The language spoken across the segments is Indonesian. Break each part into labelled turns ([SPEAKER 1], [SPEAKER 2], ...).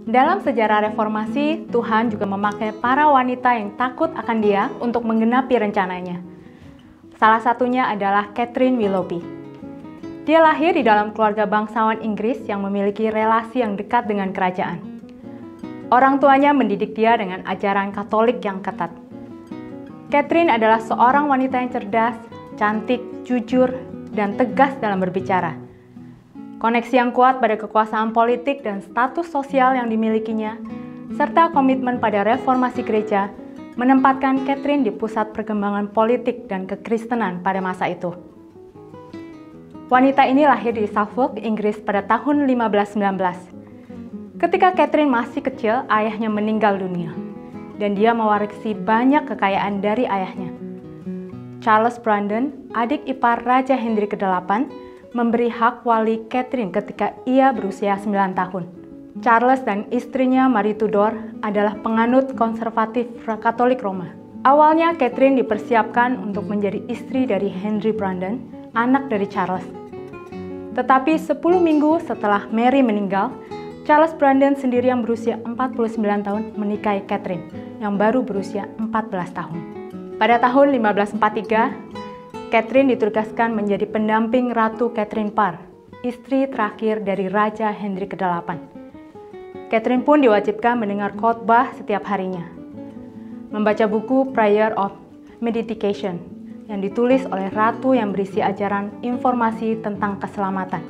[SPEAKER 1] Dalam sejarah reformasi, Tuhan juga memakai para wanita yang takut akan Dia untuk menggenapi rencananya. Salah satunya adalah Catherine Willoughby. Dia lahir di dalam keluarga bangsawan Inggris yang memiliki relasi yang dekat dengan kerajaan. Orang tuanya mendidik dia dengan ajaran Katolik yang ketat. Catherine adalah seorang wanita yang cerdas, cantik, jujur, dan tegas dalam berbicara. Koneksi yang kuat pada kekuasaan politik dan status sosial yang dimilikinya, serta komitmen pada reformasi gereja, menempatkan Catherine di pusat perkembangan politik dan kekristenan pada masa itu. Wanita ini lahir di Suffolk, Inggris pada tahun 1519. Ketika Catherine masih kecil, ayahnya meninggal dunia, dan dia mewarisi banyak kekayaan dari ayahnya. Charles Brandon, adik ipar Raja Henry ke-8, memberi hak wali Catherine ketika ia berusia 9 tahun. Charles dan istrinya Marie Tudor adalah penganut konservatif Katolik Roma. Awalnya Catherine dipersiapkan untuk menjadi istri dari Henry Brandon, anak dari Charles. Tetapi 10 minggu setelah Mary meninggal, Charles Brandon sendiri yang berusia 49 tahun menikahi Catherine, yang baru berusia 14 tahun. Pada tahun 1543, Catherine ditugaskan menjadi pendamping Ratu Catherine Parr, istri terakhir dari Raja Henry ke-8. Catherine pun diwajibkan mendengar khotbah setiap harinya, membaca buku Prayer of Meditation yang ditulis oleh Ratu yang berisi ajaran informasi tentang keselamatan.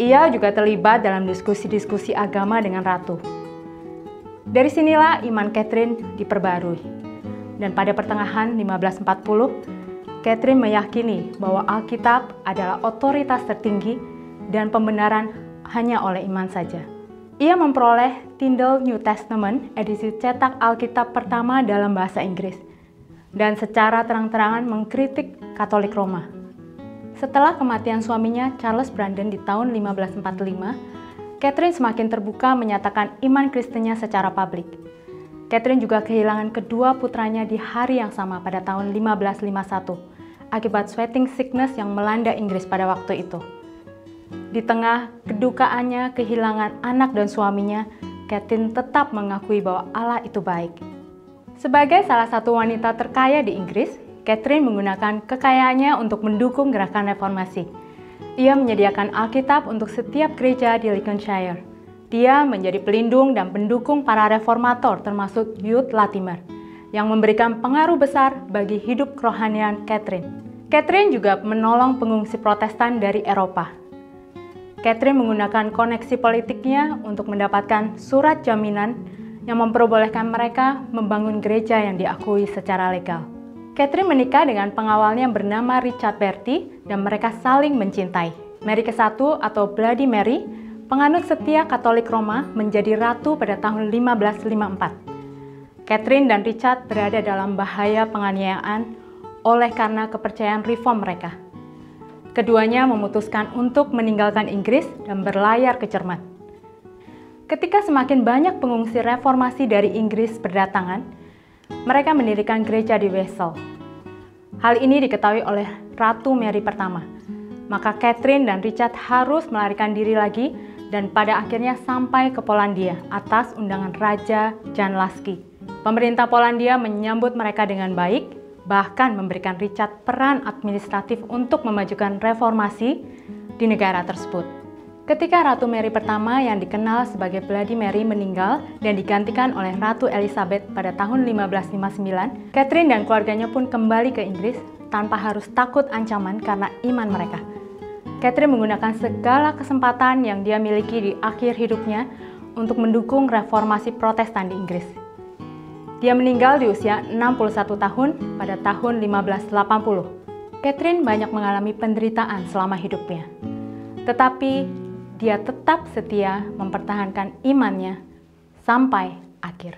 [SPEAKER 1] Ia juga terlibat dalam diskusi-diskusi agama dengan Ratu. Dari sinilah iman Catherine diperbarui, dan pada pertengahan 1540, Catherine meyakini bahwa Alkitab adalah otoritas tertinggi dan pembenaran hanya oleh iman saja. Ia memperoleh Tyndale New Testament, edisi cetak Alkitab pertama dalam bahasa Inggris, dan secara terang-terangan mengkritik Katolik Roma. Setelah kematian suaminya, Charles Brandon di tahun 1545, Catherine semakin terbuka menyatakan iman Kristennya secara publik. Catherine juga kehilangan kedua putranya di hari yang sama pada tahun 1551 akibat sweating sickness yang melanda Inggris pada waktu itu. Di tengah kedukaannya kehilangan anak dan suaminya, Catherine tetap mengakui bahwa Allah itu baik. Sebagai salah satu wanita terkaya di Inggris, Catherine menggunakan kekayaannya untuk mendukung gerakan reformasi. Ia menyediakan Alkitab untuk setiap gereja di Lincolnshire. Dia menjadi pelindung dan pendukung para reformator termasuk Youth Latimer, yang memberikan pengaruh besar bagi hidup kerohanian Catherine. Catherine juga menolong pengungsi Protestan dari Eropa. Catherine menggunakan koneksi politiknya untuk mendapatkan surat jaminan yang memperbolehkan mereka membangun gereja yang diakui secara legal. Catherine menikah dengan pengawalnya bernama Richard Bertie dan mereka saling mencintai. Mary ke-1 atau Bloody Mary, penganut setia Katolik Roma, menjadi ratu pada tahun 1554. Catherine dan Richard berada dalam bahaya penganiayaan oleh karena kepercayaan reform mereka. Keduanya memutuskan untuk meninggalkan Inggris dan berlayar ke Jerman. Ketika semakin banyak pengungsi reformasi dari Inggris berdatangan, mereka mendirikan gereja di Wesel. Hal ini diketahui oleh Ratu Mary pertama. Maka Catherine dan Richard harus melarikan diri lagi dan pada akhirnya sampai ke Polandia atas undangan Raja Jan Laski. Pemerintah Polandia menyambut mereka dengan baik, bahkan memberikan Richard peran administratif untuk memajukan reformasi di negara tersebut. Ketika Ratu Mary pertama yang dikenal sebagai Bloody Mary meninggal dan digantikan oleh Ratu Elizabeth pada tahun 1559, Catherine dan keluarganya pun kembali ke Inggris tanpa harus takut ancaman karena iman mereka. Catherine menggunakan segala kesempatan yang dia miliki di akhir hidupnya untuk mendukung reformasi Protestan di Inggris. Dia meninggal di usia 61 tahun pada tahun 1580. Catherine banyak mengalami penderitaan selama hidupnya. Tetapi dia tetap setia mempertahankan imannya sampai akhir.